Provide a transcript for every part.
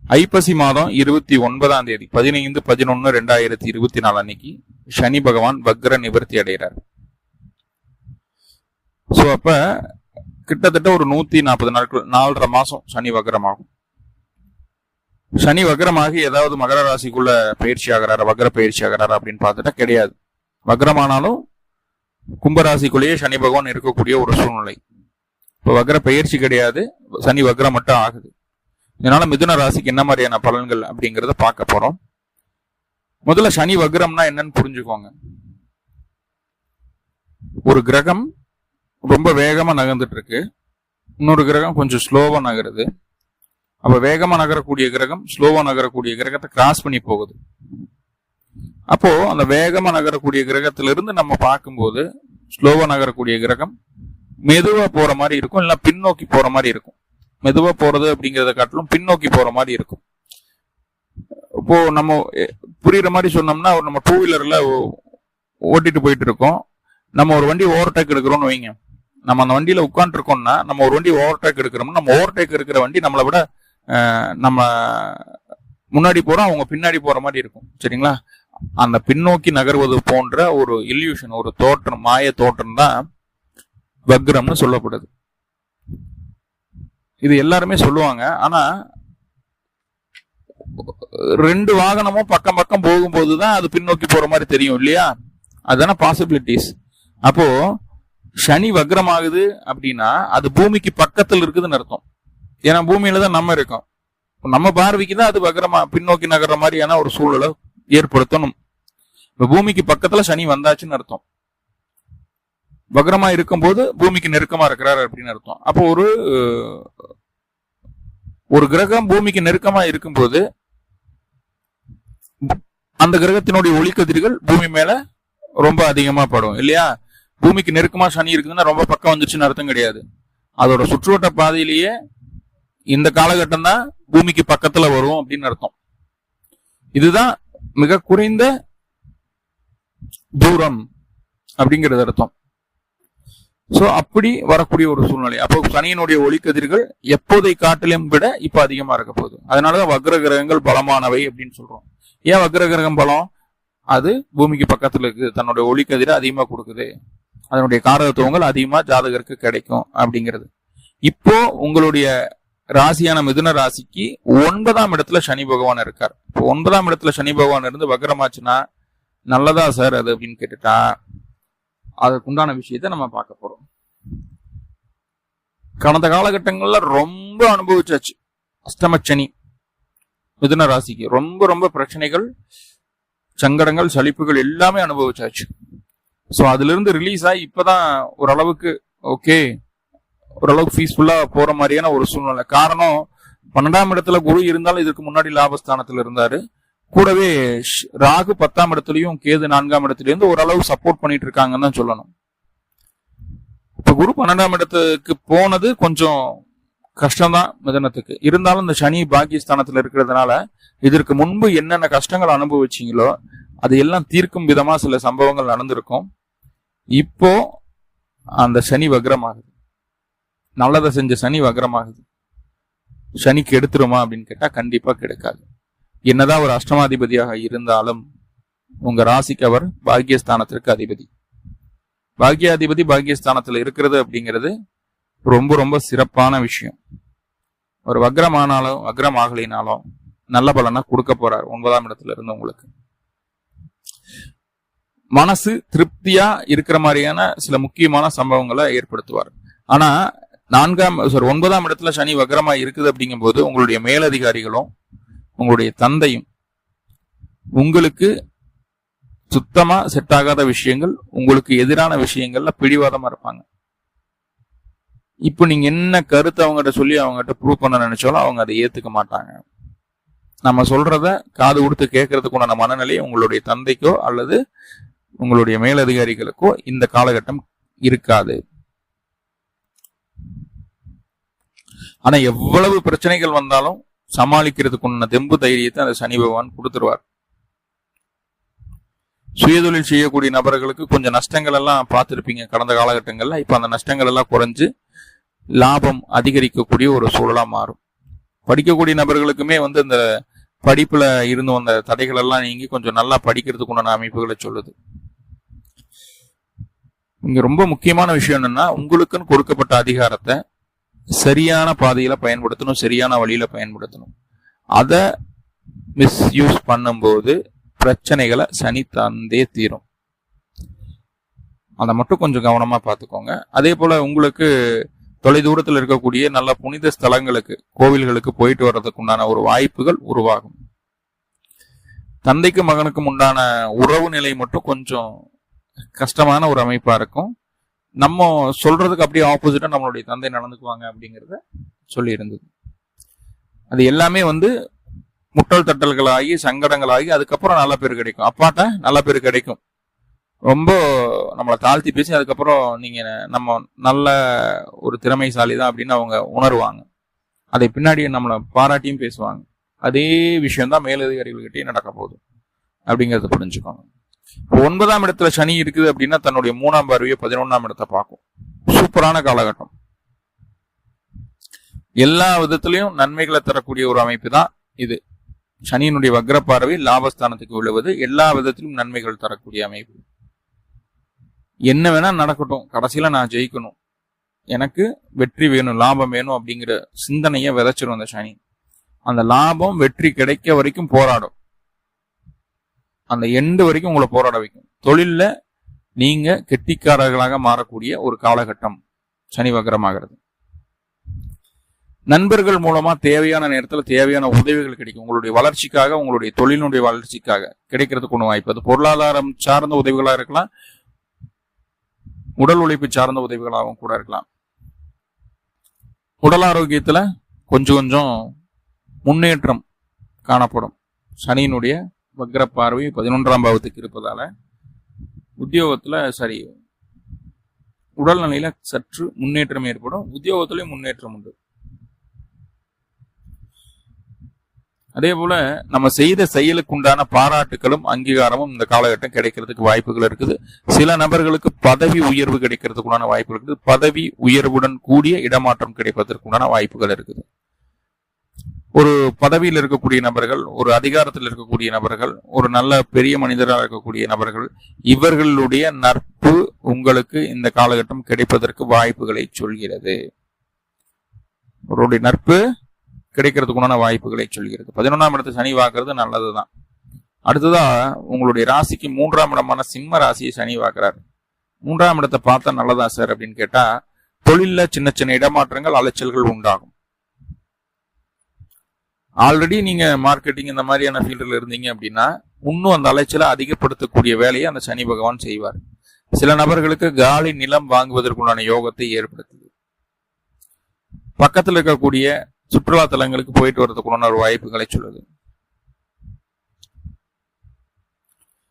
ஐப்பசி மாதம் 29ஆம் தேதி 15/11/2024 அன்னைக்கு சனி பகவான் வக்ர நிவர்த்தி அடைகிறார். சோ அப்ப கிட்டத்தட்ட ஒரு 140 நாட்கள், 4.5 மாசம் சனி வக்ரமாகும். சனி வக்ரமாகி ஏதாவது மகர ராசிக்குள்ள பயிற்சி ஆகிறாரா, வக்ர பயிற்சி ஆகிறாரா அப்படின்னு பார்த்துட்டா கிடையாது. வக்ரமானாலும் கும்பராசிக்குள்ளேயே சனி பகவான் இருக்கக்கூடிய ஒரு சூழ்நிலை. இப்ப வக்ர பயிற்சி கிடையாது, சனி வக்ரம் மட்டும் ஆகுது. இதனால மிதுன ராசிக்கு என்ன மாதிரியான பலன்கள் அப்படிங்கறத பார்க்க போறோம். முதல்ல சனி வக்ரம்னா என்னன்னு புரிஞ்சுக்கோங்க. ஒரு கிரகம் ரொம்ப வேகமா நகர்ந்துட்டு இருக்கு, இன்னொரு கிரகம் கொஞ்சம் ஸ்லோவா நகருது. அப்ப வேகமா நகரக்கூடிய கிரகம் ஸ்லோவா நகரக்கூடிய கிரகத்தை கிராஸ் பண்ணி போகுது. அப்போ அந்த வேகமா நகரக்கூடிய கிரகத்திலிருந்து நம்ம பார்க்கும்போது ஸ்லோவா நகரக்கூடிய கிரகம் மெதுவா போற மாதிரி இருக்கும், இல்ல பின்னோக்கி போற மாதிரி இருக்கும். மெதுவா போறது அப்படிங்கறத காட்டிலும் பின்னோக்கி போற மாதிரி இருக்கும். இப்போ நம்ம புரியுற மாதிரி சொன்னோம்னா, நம்ம 2 வீலர்ல ஓட்டிட்டு போயிட்டு இருக்கோம், நம்ம ஒரு வண்டி ஓவர்டேக் எடுக்கிறோம்னு வைங்க. நம்ம அந்த வண்டியில உட்காந்து இருக்கோம்னா, நம்ம ஒரு வண்டி ஓவர்டேக் எடுக்கிறோம்னா, நம்ம ஓவர்டேக் இருக்கிற வண்டி நம்மளை விட நம்ம முன்னாடி போறோம், அவங்க பின்னாடி போற மாதிரி இருக்கும். சரிங்களா? அந்த பின்னோக்கி நகர்வது போன்ற ஒரு இல்யூஷன், ஒரு தோற்றம், மாய தோற்றம் தான் வக்ரம்னு சொல்லப்படுது. இது எல்லாருமே சொல்லுவாங்க. ஆனா 2 வாகனமும் பக்கம் பக்கம் போகும்போதுதான் அது பின்னோக்கி போற மாதிரி தெரியும் இல்லையா? அதுதானே பாசிபிலிட்டிஸ். அப்போ சனி வக்ரம் ஆகுது அப்படின்னா அது பூமிக்கு பக்கத்தில் இருக்குதுன்னு அர்த்தம். ஏன்னா பூமியில தான் நம்ம இருக்கோம். நம்ம பார்வைக்கு தான் அது வக்ரமா பின்னோக்கி நகர்ற மாதிரியான ஒரு சூழலை ஏற்படுத்தணும். இப்ப பூமிக்கு பக்கத்துல சனி வந்தாச்சுன்னு அர்த்தம். வக்ரமா இருக்கும்போது பூமிக்கு நெருக்கமா இருக்கிறார் அப்படின்னு அர்த்தம். அப்போ ஒரு கிரகம் பூமிக்கு நெருக்கமா இருக்கும்போது அந்த கிரகத்தினுடைய ஒளிக்கதிர்கள் பூமி மேல ரொம்ப அதிகமா படும் இல்லையா? பூமிக்கு நெருக்கமா சனி இருக்குதுன்னா ரொம்ப பக்கம் வந்துச்சுன்னு அர்த்தம் கிடையாது. அதோட சுற்றுவட்ட பாதையிலேயே இந்த காலகட்டம் தான் பூமிக்கு பக்கத்துல வரும் அப்படின்னு அர்த்தம். இதுதான் மிக குறைந்த தூரம் அப்படிங்கிறது அர்த்தம். சோ அப்படி வரக்கூடிய ஒரு சூழ்நிலை. அப்போ சனியினுடைய ஒளிக்கதிர்கள் எப்போதை காட்டிலும் விட இப்ப அதிகமா இருக்க போகுது. அதனாலதான் வக்ர கிரகங்கள் பலமானவை அப்படின்னு சொல்றோம். ஏன் வக்ர கிரகம் பலம்? அது பூமிக்கு பக்கத்துல இருக்கு, தன்னுடைய ஒளிக்கதிரை அதிகமா கொடுக்குது, அதனுடைய காரகத்துவங்கள் அதிகமா ஜாதகருக்கு கிடைக்கும் அப்படிங்கிறது. இப்போ உங்களுடைய ராசியான மிதுன ராசிக்கு 9ஆம் இடத்துல சனி பகவான் இருக்கார். இப்போ 9ஆம் இடத்துல சனி பகவான் இருந்து வக்ரமாச்சுன்னா நல்லதா சார் அது அப்படின்னு கேட்டுட்டா அதுக்குண்டான விஷயத்த நம்ம பார்க்க போறோம். கடந்த காலகட்டங்கள்ல ரொம்ப அனுபவிச்சாச்சு அஷ்டமச்சனி. மிதுன ராசிக்கு ரொம்ப ரொம்ப பிரச்சனைகள், சங்கடங்கள், சலிப்புகள் எல்லாமே அனுபவிச்சாச்சு. சோ அதுல இருந்து ரிலீஸ் ஆகி இப்பதான் ஓரளவுக்கு ஓரளவுக்கு பீஸ்ஃபுல்லா போற மாதிரியான ஒரு சூழ்நிலை. காரணம் 12ஆம் இடத்துல குரு இருந்தாலும் இதுக்கு முன்னாடி லாபஸ்தானத்துல இருந்தாரு. கூடவே ராகு 10ஆம் இடத்துலயும் கேது 4ஆம் இடத்துல இருந்து ஓரளவு சப்போர்ட் பண்ணிட்டு இருக்காங்கன்னு தான் சொல்லணும். இப்ப குரு 12ஆம் இடத்துக்கு போனது கொஞ்சம் கஷ்டம்தான் மிதனத்துக்கு. இருந்தாலும் இந்த சனி பாக்கியஸ்தானத்துல இருக்கிறதுனால இதற்கு முன்பு என்னென்ன கஷ்டங்கள் அனுபவிச்சீங்களோ அது எல்லாம் தீர்க்கும் விதமா சில சம்பவங்கள் நடந்திருக்கும். இப்போ அந்த சனி வக்ரமாகுது. நல்லதை செஞ்ச சனி வக்ரமாகுது. சனி கெடுத்துருமா அப்படின்னு கேட்டா கண்டிப்பா கெடுக்காது. என்னதான் ஒரு அஷ்டமாதிபதியாக இருந்தாலும் உங்க ராசிக்கு அவர் பாக்கியஸ்தானத்திற்கு அதிபதி. பாக்கியாதிபதி பாக்கியஸ்தானத்துல இருக்கிறது அப்படிங்கிறது ரொம்ப ரொம்ப சிறப்பான விஷயம். ஒரு வக்ரமானாலும் வக்ரம் ஆகலினாலும் நல்ல பலனை கொடுக்க போறார் 9ஆம் இடத்துல இருந்து உங்களுக்கு. மனசு திருப்தியா இருக்கிற மாதிரியான சில முக்கியமான சம்பவங்களை ஏற்படுத்துவார். ஆனா 9ஆம் இடத்துல சனி வக்ரமா இருக்குது அப்படிங்கும் போது உங்களுடைய மேலதிகாரிகளும் உங்களுடைய தந்தையும் உங்களுக்கு சுத்தமா செட் ஆகாத விஷயங்கள், உங்களுக்கு எதிரான விஷயங்கள்ல பிடிவாதமா இருப்பாங்க. இப்ப நீங்க என்ன கருத்து அவங்ககிட்ட சொல்லி அவங்ககிட்ட ப்ரூவ் பண்ண நினைச்சாலும் அவங்க அதை ஏத்துக்க மாட்டாங்க. நம்ம சொல்றத காது கொடுத்து கேட்கறதுக்குண்டான மனநிலை உங்களுடைய தந்தைக்கோ அல்லது உங்களுடைய மேலதிகாரிகளுக்கோ இந்த காலகட்டம் இருக்காது. ஆனா எவ்வளவு பிரச்சனைகள் வந்தாலும் சமாளிக்கிறதுக்குள்ள தெம்பு தைரியத்தை அந்த சனி பகவான் கொடுத்துருவார். சுயதொழில் செய்யக்கூடிய நபர்களுக்கு கொஞ்சம் நஷ்டங்கள் எல்லாம் பார்த்திருப்பீங்க கடந்த காலகட்டங்கள்ல. இப்ப அந்த நஷ்டங்கள் எல்லாம் குறைஞ்சு லாபம் அதிகரிக்கக்கூடிய ஒரு சூழலா மாறும். படிக்கக்கூடிய நபர்களுக்குமே இந்த படிப்புல இருந்து வந்த தடைகள் எல்லாம் நீங்கி கொஞ்சம் நல்லா படிக்கிறதுக்கு உண்டான அமைப்புகளை சொல்லுது. இங்க ரொம்ப முக்கியமான விஷயம் என்னன்னா, உங்களுக்குன்னு கொடுக்கப்பட்ட அதிகாரத்தை சரியான பாதையில பயன்படுத்தணும், சரியான வழியில பயன்படுத்தணும். அதை மிஸ்யூஸ் பண்ணும்போது பிரச்சனைகளை சனி தந்தே தீரும். அதை மட்டும் கொஞ்சம் கவனமா பார்த்துக்கோங்க. அதே போல உங்களுக்கு தொலைதூரத்தில் இருக்கக்கூடிய நல்ல புனித ஸ்தலங்களுக்கு, கோவில்களுக்கு போயிட்டு வர்றதுக்கு உண்டான ஒரு வாய்ப்புகள் உருவாகும். தந்தைக்கும் மகனுக்கும் உண்டான உறவு நிலை மட்டும் கொஞ்சம் கஷ்டமான ஒரு அமைப்பா இருக்கும். நம்ம சொல்றதுக்கு அப்படியே ஆப்போசிட்டா நம்மளுடைய தந்தை நடந்துக்குவாங்க அப்படிங்கிறத சொல்லி இருந்தது. அது எல்லாமே முட்டல் தட்டல்களாகி சங்கடங்களாகி அதுக்கப்புறம் நல்ல பேர் கிடைக்கும். அப்பாட்ட நல்ல பேர் கிடைக்கும். ரொம்ப நம்மளை தாழ்த்தி பேசி அதுக்கப்புறம் நீங்க நம்ம நல்ல ஒரு திறமைசாலி தான் அப்படின்னு அவங்க உணர்வாங்க. அதை பின்னாடி நம்மளை பாராட்டியும் பேசுவாங்க. அதே விஷயம்தான் மேலதிகாரிகள்கிட்டயே நடக்க போகுது அப்படிங்கறத புரிஞ்சுக்கோங்க. 9ஆம் இடத்துல சனி இருக்குது அப்படின்னா தன்னுடைய 3ஆம் பார்வையை 11ஆம் இடத்தை பார்க்கும். சூப்பரான காலகட்டம். எல்லா விதத்திலையும் நன்மைகளை தரக்கூடிய ஒரு அமைப்பு தான் இது. சனியினுடைய வக்ர பார்வை லாபஸ்தானத்துக்கு விழுவது எல்லா விதத்திலும் நன்மைகள் தரக்கூடிய அமைப்பு. என்ன வேணா நடக்கட்டும், கடைசியில நான் ஜெயிக்கணும், எனக்கு வெற்றி வேணும், லாபம் வேணும் அப்படிங்கிற சிந்தனையை விதைச்சிடும் அந்த சனி. அந்த லாபம் வெற்றி கிடைக்க வரைக்கும் போராடும். அந்த எண்டு வரைக்கும் உங்களை போராட வைக்கும். தொழில்ல நீங்க கெட்டிக்காரர்களாக மாறக்கூடிய ஒரு காலகட்டம் சனி வக்ரமாகிறது. நண்பர்கள் மூலமா தேவையான நேரத்துல தேவையான உதவிகள் கிடைக்கும். உங்களுடைய வளர்ச்சிக்காக, உங்களுடைய தொழிலுடைய வளர்ச்சிக்காக கிடைக்கிறதுக்கு ஒன்று வாய்ப்பு. அது பொருளாதாரம் சார்ந்த உதவிகளா இருக்கலாம், உடல் உழைப்பு சார்ந்த உதவிகளாகவும் கூட இருக்கலாம். உடல் ஆரோக்கியத்துல கொஞ்சம் முன்னேற்றம் காணப்படும். சனியினுடைய வக்ர பார்வை 11ஆம் பாவத்துக்கு இருப்பதால உத்தியோகத்துல உடல்நிலையில சற்று முன்னேற்றம் ஏற்படும். உத்தியோகத்திலையும் முன்னேற்றம் உண்டு. அதே போல நம்ம செய்த செயலுக்கு உண்டான பாராட்டுகளும் அங்கீகாரமும் இந்த காலகட்டம் கிடைக்கிறதுக்கு வாய்ப்புகள் இருக்குது. சில நபர்களுக்கு பதவி உயர்வு கிடைக்கிறதுக்குண்டான வாய்ப்புகள் இருக்குது. பதவி உயர்வுடன் கூடிய இடமாற்றம் கிடைப்பதற்குண்டான வாய்ப்புகள் இருக்குது. ஒரு பதவியில் இருக்கக்கூடிய நபர்கள், ஒரு அதிகாரத்தில் இருக்கக்கூடிய நபர்கள், ஒரு நல்ல பெரிய மனிதராக இருக்கக்கூடிய நபர்கள், இவர்களுடைய நட்பு உங்களுக்கு இந்த காலகட்டம் கிடைப்பதற்கு வாய்ப்புகளை சொல்கிறது. அவருடைய நட்பு கிடைக்கிறதுக்குண்டான வாய்ப்புகளை சொல்கிறது. 11ஆம் இடத்தை சனி வாக்குறது நல்லதுதான். அடுத்ததா உங்களுடைய ராசிக்கு 3ஆம் இடமான சிம்ம ராசியை சனி வாக்குறாரு. 3ஆம் இடத்தை பார்த்தா நல்லதா சார் அப்படின்னு கேட்டா, தொழில சின்ன சின்ன இடமாற்றங்கள், அலைச்சல்கள் உண்டாகும். ஆல்ரெடி நீங்க மார்க்கெட்டிங் இந்த மாதிரியான ஃபீல்டில் இருந்தீங்க அப்படின்னா இன்னும் அந்த அலைச்சலை அதிகப்படுத்தக்கூடிய வேலையை அந்த சனி பகவான் செய்வார். சில நபர்களுக்கு காலி நிலம் வாங்குவதற்குண்டான யோகத்தை ஏற்படுத்துது. பக்கத்தில் இருக்கக்கூடிய சுற்றுலா தலங்களுக்கு போயிட்டு வர்றதுக்குள்ள ஒரு வாய்ப்புகளை சொல்லுது.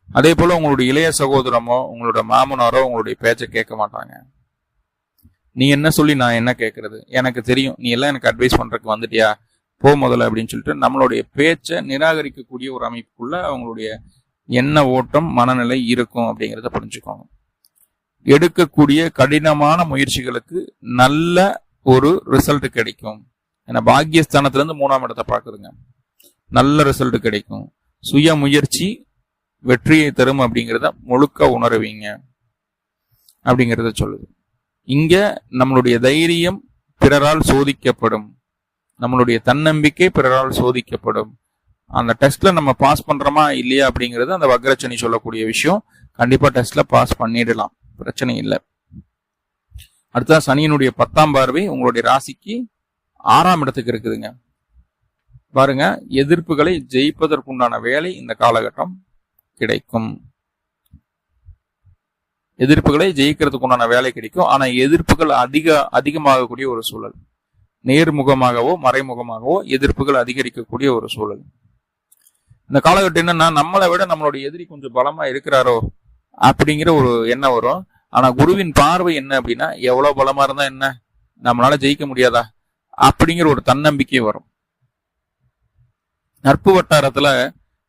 அதே போல உங்களுடைய இளைய சகோதரமோ உங்களோட மாமனாரோ உங்களுடைய பேச்சை கேட்க மாட்டாங்க. நீ என்ன சொல்லி நான் என்ன கேட்கறது, எனக்கு தெரியும், நீ எல்லாம் எனக்கு அட்வைஸ் பண்றதுக்கு வந்துட்டியா, போ முதல்ல அப்படின்னு சொல்லிட்டு நம்மளுடைய பேச்சை நிராகரிக்கக்கூடிய ஒரு அமைப்புக்குள்ள அவங்களுடைய எண்ண ஓட்டம், மனநிலை இருக்கும் அப்படிங்கிறத புரிஞ்சுக்கோங்க. எடுக்கக்கூடிய கடினமான முயற்சிகளுக்கு நல்ல ஒரு ரிசல்ட் கிடைக்கும். ஏன்னா பாக்கியஸ்தானத்துல இருந்து 3ஆம் இடத்தை பார்க்குதுங்க. நல்ல ரிசல்ட் கிடைக்கும். சுய முயற்சி வெற்றியை தரும் அப்படிங்கிறத முழுக்க உணருவீங்க அப்படிங்கிறத சொல்லுது. இங்க நம்மளுடைய தைரியம் பிறரால் சோதிக்கப்படும். நம்மளுடைய தன்னம்பிக்கை பிறரால் சோதிக்கப்படும். அந்த டெஸ்ட்ல நம்ம பாஸ் பண்றோமா இல்லையா அப்படிங்கிறது அந்த வக்ரச்சனி சொல்லக்கூடிய விஷயம். கண்டிப்பா டெஸ்ட்ல பாஸ் பண்ணிடலாம், பிரச்சனை இல்லை. அடுத்ததான் சனியினுடைய 10ஆம் பார்வை உங்களுடைய ராசிக்கு 6ஆம் இடத்துக்கு இருக்குதுங்க. பாருங்க, எதிர்ப்புகளை ஜெயிப்பதற்குண்டான வேலை இந்த காலகட்டம் கிடைக்கும். எதிர்ப்புகளை ஜெயிக்கிறதுக்கு உண்டான வேலை கிடைக்கும். ஆனா எதிர்ப்புகள் அதிகமாகக்கூடிய ஒரு சூழல். நேர்முகமாகவோ மறைமுகமாகவோ எதிர்ப்புகள் அதிகரிக்கக்கூடிய ஒரு சூழல். இந்த காலகட்டம் என்னன்னா, நம்மளை விட நம்மளுடைய எதிரி கொஞ்சம் பலமா இருக்கிறாரோ அப்படிங்கிற ஒரு எண்ணம் வரும். ஆனா குருவின் பார்வை என்ன அப்படின்னா, எவ்வளவு பலமா இருந்தா என்ன, நம்மளால ஜெயிக்க முடியாதா அப்படிங்கிற ஒரு தன்னம்பிக்கை வரும். நட்பு வட்டாரத்துல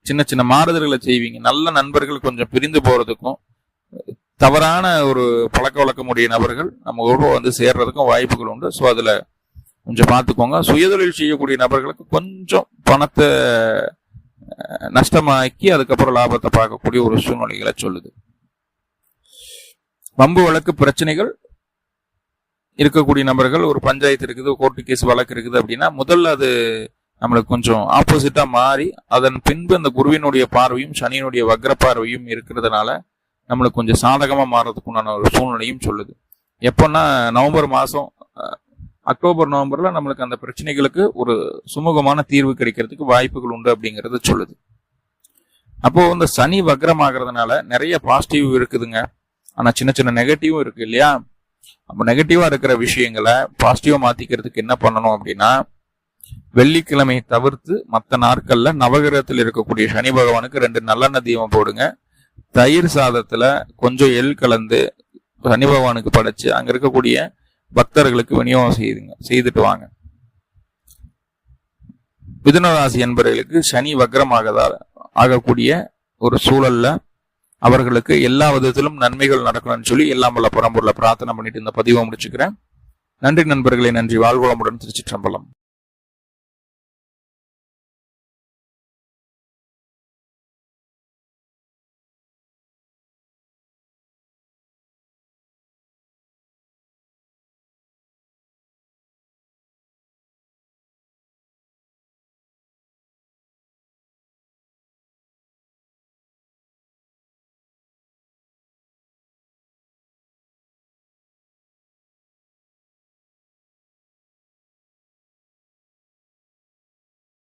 சின்ன சின்ன மாறுதல்களை செய்வீங்க. நல்ல நண்பர்கள் கொஞ்சம் பிரிந்து போறதுக்கும், தவறான ஒரு பழக்க வழக்கமுடைய நபர்கள் நம்ம சேர்றதுக்கும் வாய்ப்புகள் உண்டு. ஸோ அதுல கொஞ்சம் பார்த்துக்கோங்க. சுயதொழில் செய்யக்கூடிய நபர்களுக்கு கொஞ்சம் பணத்தை நஷ்டமாக்கி அதுக்கப்புறம் லாபத்தை பார்க்கக்கூடிய ஒரு சூழ்நிலைகளை சொல்லுது. வம்பு வழக்கு பிரச்சனைகள் இருக்கக்கூடிய நபர்கள், ஒரு பஞ்சாயத்து இருக்குது, கோர்ட்டு கேஸ் வழக்கு இருக்குது அப்படின்னா முதல்ல அது நம்மளுக்கு கொஞ்சம் ஆப்போசிட்டா மாறி அதன் பின்பு அந்த குருவினுடைய பார்வையும் சனியினுடைய வக்ர பார்வையும் இருக்கிறதுனால நம்மளுக்கு கொஞ்சம் சாதகமா மாறதுக்குண்டான ஒரு சூழ்நிலையும் சொல்லுது. எப்போன்னா நவம்பர் மாசம், அக்டோபர் நவம்பர்ல நம்மளுக்கு அந்த பிரச்சனைகளுக்கு ஒரு சுமூகமான தீர்வு கிடைக்கிறதுக்கு வாய்ப்புகள் உண்டு அப்படிங்கறது சொல்லுது. அப்போ இந்த சனி வக்ரம் ஆகிறதுனால நிறைய பாசிட்டிவ் இருக்குதுங்க, ஆனா சின்ன சின்ன நெகட்டிவும் இருக்கு இல்லையா? அப்ப நெகட்டிவா இருக்கிற விஷயங்களை பாசிட்டிவா மாத்திக்கிறதுக்கு என்ன பண்ணணும் அப்படின்னா, வெள்ளிக்கிழமை தவிர்த்து மற்ற நாட்கள்ல நவகிரகத்தில் இருக்கக்கூடிய சனி பகவானுக்கு 2 நல்லெண்ணெய் தீபம் போடுங்க. தயிர் சாதத்துல கொஞ்சம் எள் கலந்து சனி பகவானுக்கு படைச்சு அங்க இருக்கக்கூடிய பக்தர்களுக்கு விநியோகம் செய்துட்டு வாங்க. மிதுன ராசி என்பவர்களுக்கு சனி வக்ரம் ஆகக்கூடிய ஒரு சூழல்ல அவர்களுக்கு எல்லா விதத்திலும் நன்மைகள் நடக்கணும்னு சொல்லி எல்லாம் வல்ல பரம்பொருளை பிரார்த்தனை பண்ணிட்டு இந்த பதிவை முடிச்சுக்கிறேன். நன்றி நண்பர்களே, நன்றி. வாழ்வளமுடன். திருச்சிற்றம்பலம்.